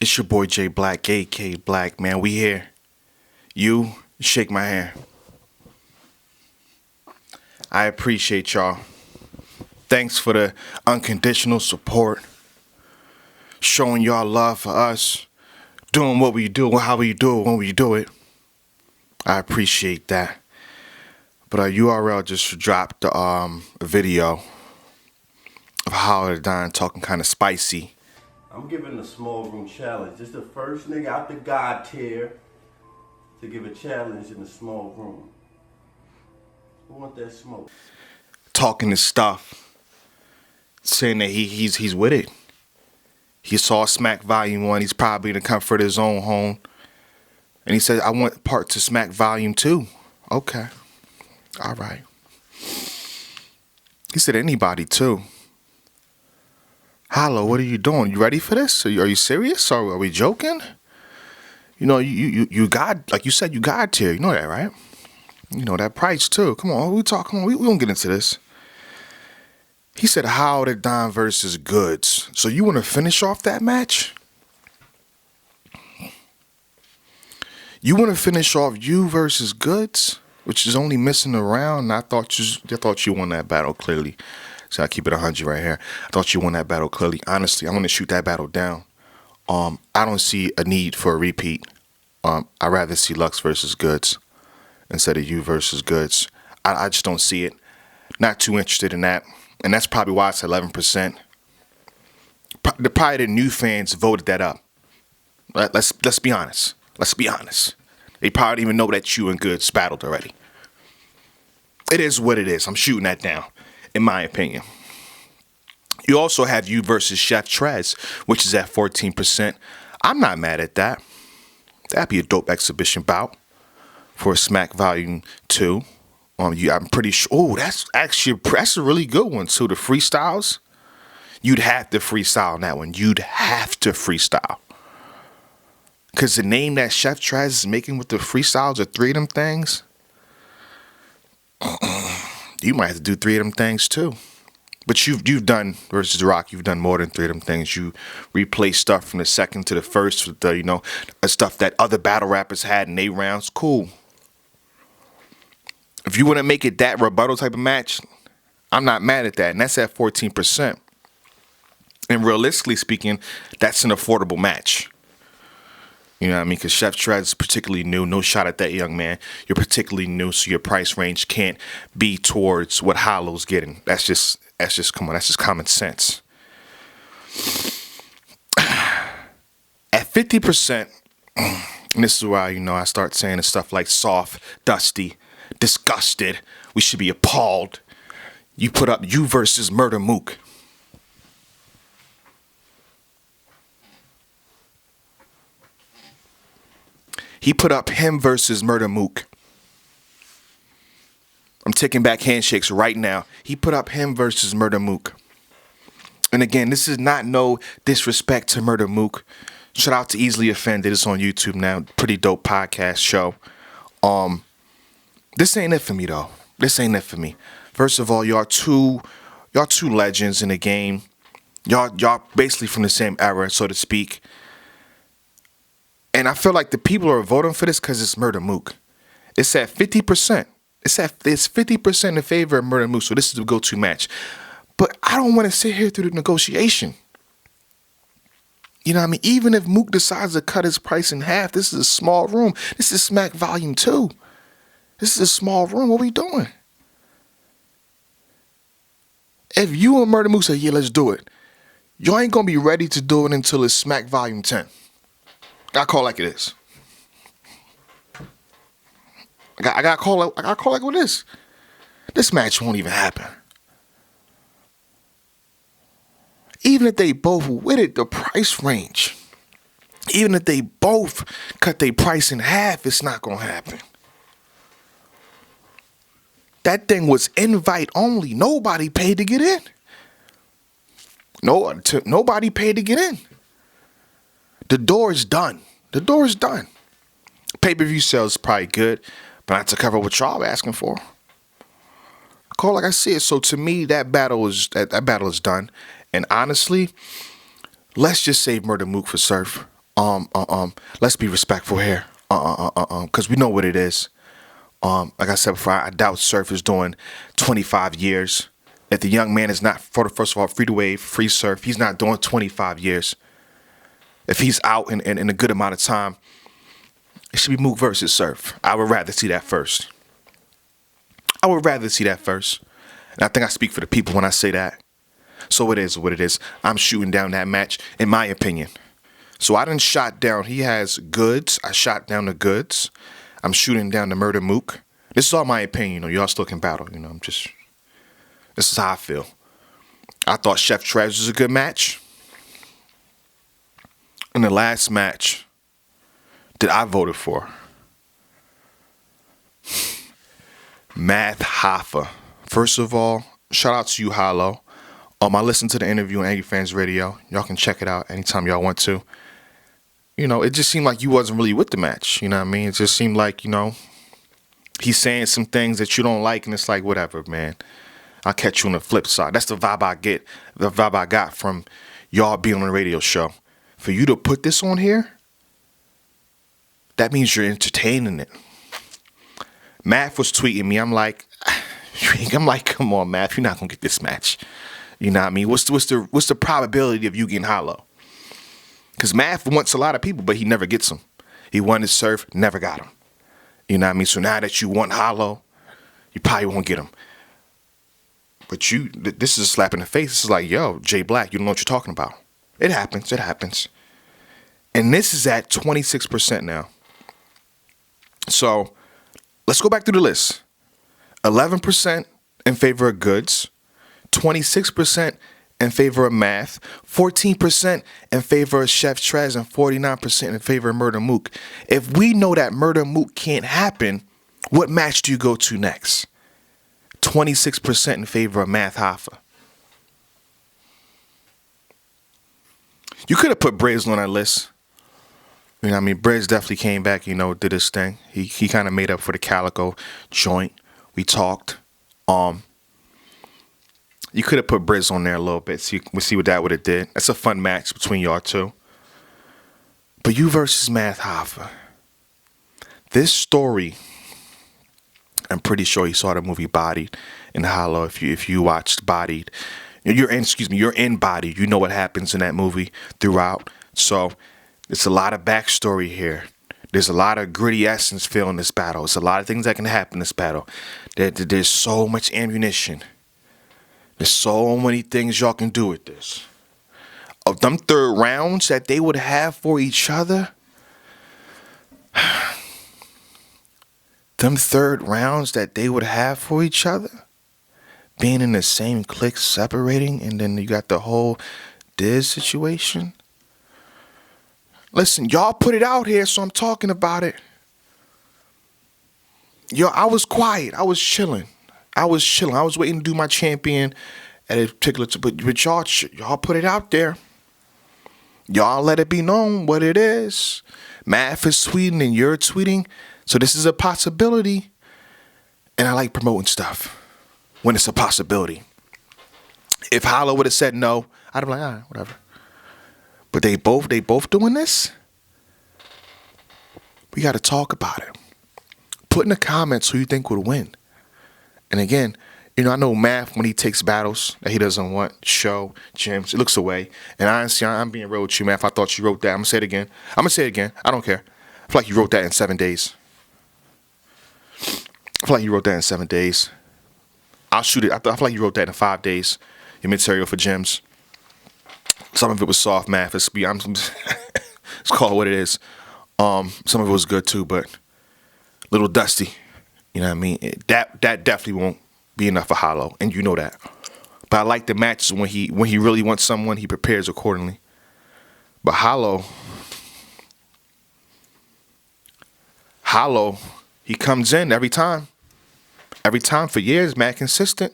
It's your boy J Black, AK Black, man. We here. You shake my hand. I appreciate y'all. Thanks for the unconditional support. Showing y'all love for us. Doing what we do, how we do it, when we do it. I appreciate that. But URL just dropped a video of Howard the Don talking kind of spicy. I'm giving a small room challenge. This is the first nigga out the God tier to give a challenge in a small room. Who want that smoke? Talking his stuff. Saying that he's with it. He saw Smack Volume 1. He's probably in the comfort of his own home. And he said, I want part to Smack Volume 2. Okay. All right. He said anybody too. Hollow, what are you doing? You ready for this? Are you serious? Or are we joking? You know, you got, like you said, you got tier. You know that, right? You know that price too. Come on, we don't get into this. He said Howard the Don versus Goodz. So you want to finish off that match? You want to finish off you versus Goodz, which is only missing a round. I thought you won that battle clearly. So I keep it 100 right here. I thought you won that battle clearly. Honestly, I'm going to shoot that battle down. I don't see a need for a repeat. I'd rather see Lux versus Goodz instead of you versus Goodz. I just don't see it. Not too interested in that. And that's probably why it's 11%. Probably the new fans voted that up. Let's be honest. Let's be honest. They probably didn't even know that you and Goodz battled already. It is what it is. I'm shooting that down, in my opinion. You also have you versus Chef Trez, which is at 14%. I'm not mad at that. That'd be a dope exhibition bout for Smack Volume 2. I'm pretty sure. Oh, that's a really good one too. The freestyles. You'd have to freestyle on that one. You'd have to freestyle. Because the name that Chef Trez is making with the freestyles are 3 of them things. You might have to do 3 of them things too. But you've done versus The Rock. You've done more than 3 of them things. You replay stuff from the second to the first with the stuff that other battle rappers had in 8 rounds. Cool. If you want to make it that rebuttal type of match, I'm not mad at that. And that's at 14%. And realistically speaking, that's an affordable match. You know what I mean? Because Chef Trez is particularly new. No shot at that young man. You're particularly new, so your price range can't be towards what Hollow's getting. That's just common sense. At 50%, and this is where I start saying the stuff like soft, dusty, disgusted. We should be appalled. You put up you versus Murda Mook. He put up him versus Murda Mook. I'm taking back handshakes right now. He put up him versus Murda Mook. And again, this is not no disrespect to Murda Mook. Shout out to Easily Offended. It's on YouTube now. Pretty dope podcast show. This ain't it for me though. This ain't it for me. First of all, y'all two legends in the game. Y'all basically from the same era, so to speak. And I feel like the people are voting for this because it's Murda Mook. It's at 50%. It's 50% in favor of Murda Mook. So this is the go-to match. But I don't want to sit here through the negotiation. You know what I mean? Even if Mook decides to cut his price in half, this is a small room. This is Smack Volume 2. This is a small room. What are we doing? If you and Murda Mook say, yeah, let's do it, y'all ain't going to be ready to do it until it's Smack Volume 10. I call it like it is. I got to call it like it is. This match won't even happen. Even if they both with it, the price range. Even if they both cut their price in half, it's not going to happen. That thing was invite only. Nobody paid to get in. Nobody paid to get in. The door is done. The door is done. Pay-per-view sales is probably good, but not to cover what y'all asking for. Call like I see it. So to me, that battle is done. And honestly, let's just save Murda Mook for Surf. Let's be respectful here. Because we know what it is. Like I said before, I doubt Surf is doing 25 years. If the young man is not, first of all, free to wave, free surf, he's not doing 25 years. If he's out in a good amount of time, it should be Mook versus Surf. I would rather see that first. And I think I speak for the people when I say that. So it is what it is. I'm shooting down that match, in my opinion. So I done shot down. He has Goodz. I shot down the Goodz. I'm shooting down the Murda Mook. This is all my opinion. Y'all still can battle. This is how I feel. I thought Chef Trez was a good match. In the last match that I voted for, Math Hoffa. First of all, shout out to you, Hollow. I listened to the interview on Angry Fans Radio. Y'all can check it out anytime y'all want to. It just seemed like you wasn't really with the match. You know what I mean? It just seemed like, he's saying some things that you don't like, and it's like, whatever, man. I'll catch you on the flip side. That's the vibe I got from y'all being on the radio show. For you to put this on here, that means you're entertaining it. Math was tweeting me. I'm like, come on, Math, you're not gonna get this match. You know what I mean? What's the probability of you getting Hollow? Because Math wants a lot of people, but he never gets them. He wanted Surf, never got him. You know what I mean? So now that you want Hollow, you probably won't get him. But this is a slap in the face. This is like, yo, Jay Black, you don't know what you're talking about. It happens. And this is at 26% now. So let's go back through the list. 11% in favor of Goodz, 26% in favor of Math, 14% in favor of Chef Trez, and 49% in favor of Murda Mook. If we know that Murda Mook can't happen, what match do you go to next? 26% in favor of Math Hoffa. You could have put Briz on that list. You know what I mean? Briz definitely came back, did his thing. He kind of made up for the Calico joint. We talked. You could have put Briz on there a little bit. We'll see what that would have did. That's a fun match between y'all two. But you versus Math Hoffa. This story, I'm pretty sure you saw the movie Bodied in Hollow. If you watched Bodied, you're in Bodied. You know what happens in that movie throughout. So it's a lot of backstory here. There's a lot of gritty essence feel in this battle. It's a lot of things that can happen in this battle. There's so much ammunition. There's so many things y'all can do with this. Of them third rounds that they would have for each other. Being in the same clique, separating, and then you got the whole Diz situation. Listen, y'all put it out here, so I'm talking about it. Yo, I was quiet. I was chilling. I was waiting to do my champion at a particular but y'all put it out there. Y'all let it be known what it is. Math is tweeting and you're tweeting. So this is a possibility. And I like promoting stuff when it's a possibility. If Hollow would have said no, I'd have been like, all right, whatever. But they both doing this. We got to talk about it. Put in the comments who you think would win. And again, I know Math, when he takes battles that he doesn't want, show, gyms, it looks away. And honestly, I'm being real with you, Math. I thought you wrote that. I'm going to say it again. I don't care. I feel like you wrote that in 7 days. I'll shoot it. I feel like you wrote that in 5 days. Your material for gyms. Some of it was soft, Math. It's called what it is. Some of it was good too, but a little dusty. You know what I mean? That definitely won't be enough for Hollow, and you know that. But I like the matches when he really wants someone, he prepares accordingly. But Hollow, he comes in every time. Every time for years, man, consistent.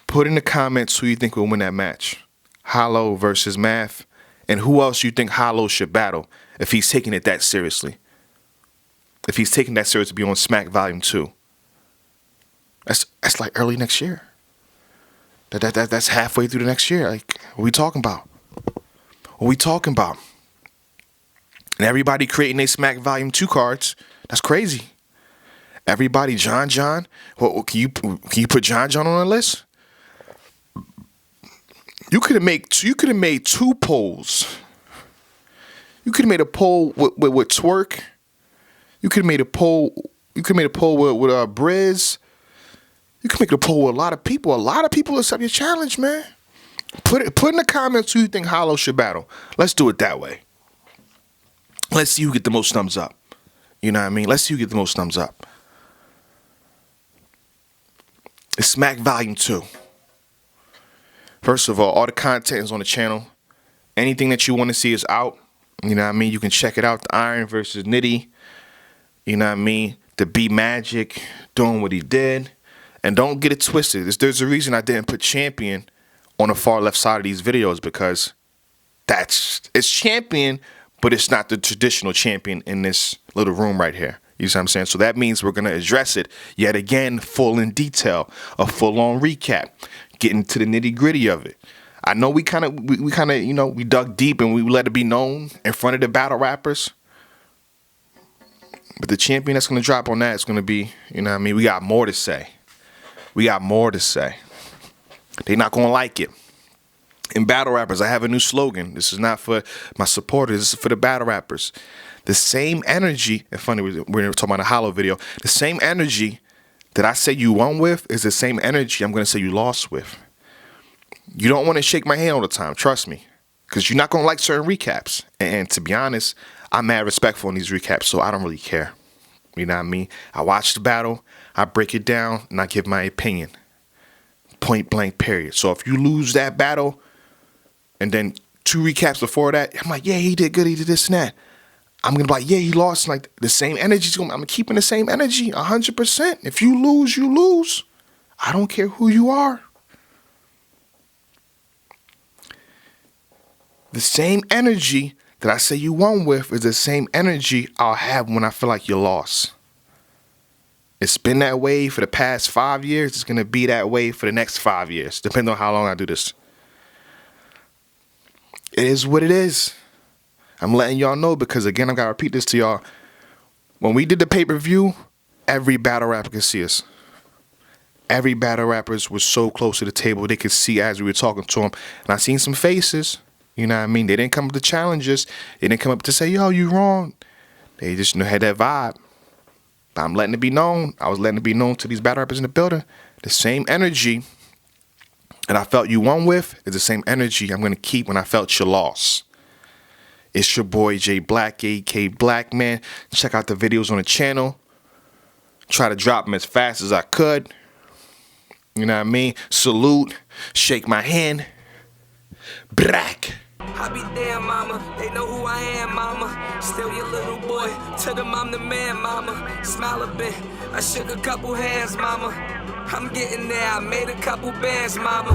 Put in the comments who you think will win that match. Hollow versus Math. And who else you think Hollow should battle if he's taking it that seriously. If he's taking that serious to be on Smack Volume 2. That's like early next year. That's halfway through the next year. Like, what we talking about? And everybody creating their Smack Volume 2 cards. That's crazy. Everybody, John. Well, can you put John on the list? You could have made 2 polls. You could have made a poll with Twerk. You could have made a poll. You could have made a poll with Briz. You could make a poll with a lot of people. A lot of people accept your challenge, man. Put in the comments who you think Hollow should battle. Let's do it that way. Let's see who get the most thumbs up. You know what I mean? Let's see who get the most thumbs up. It's Smack Volume 2. First of all the content is on the channel. Anything that you want to see is out. You know what I mean? You can check it out. The Iron versus Nitty. You know what I mean? The B Magic doing what he did. And don't get it twisted. There's a reason I didn't put Champion on the far left side of these videos, because it's Champion, but it's not the traditional Champion in this little room right here. You see what I'm saying? So that means we're going to address it yet again, full in detail, a full-on recap, getting to the nitty-gritty of it. I know we kind of, you know, we dug deep and we let it be known in front of the battle rappers. But the Champion that's going to drop on that is going to be, you know what I mean? We got more to say. We got more to say. They're not going to like it. In battle rappers, I have a new slogan. This is not for my supporters. This is for the battle rappers. The same energy, and funny, we're talking about a Hollow video. The same energy that I say you won with is the same energy I'm going to say you lost with. You don't want to shake my hand all the time, trust me. Because you're not going to like certain recaps. And to be honest, I'm mad respectful in these recaps, so I don't really care. You know what I mean? I watch the battle, I break it down, and I give my opinion. Point blank, period. So if you lose that battle, and then 2 recaps before that, I'm like, yeah, he did good, he did this and that. I'm going to be like, yeah, he lost. Like, the same energy. I'm keeping the same energy, 100%. If you lose, you lose. I don't care who you are. The same energy that I say you won with is the same energy I'll have when I feel like you lost. It's been that way for the past 5 years. It's going to be that way for the next 5 years, depending on how long I do this. It is what it is. I'm letting y'all know because, again, I got to repeat this to y'all. When we did the pay-per-view, every battle rapper could see us. Every battle rappers was so close to the table they could see as we were talking to them. And I seen some faces. You know what I mean? They didn't come up to challenges. They didn't come up to say, yo, you wrong. They just had that vibe. But I'm letting it be known. I was letting it be known to these battle rappers in the building. The same energy that I felt you won with is the same energy I'm going to keep when I felt you lost. It's your boy J Black, AK Black Man. Check out the videos on the channel. Try to drop them as fast as I could. You know what I mean? Salute. Shake my hand. Black. I be damn, mama. They know who I am, mama. Still your little boy. To them, I'm the man, mama. Smile a bit. I shook a couple hands, mama. I'm getting there. I made a couple bands, mama.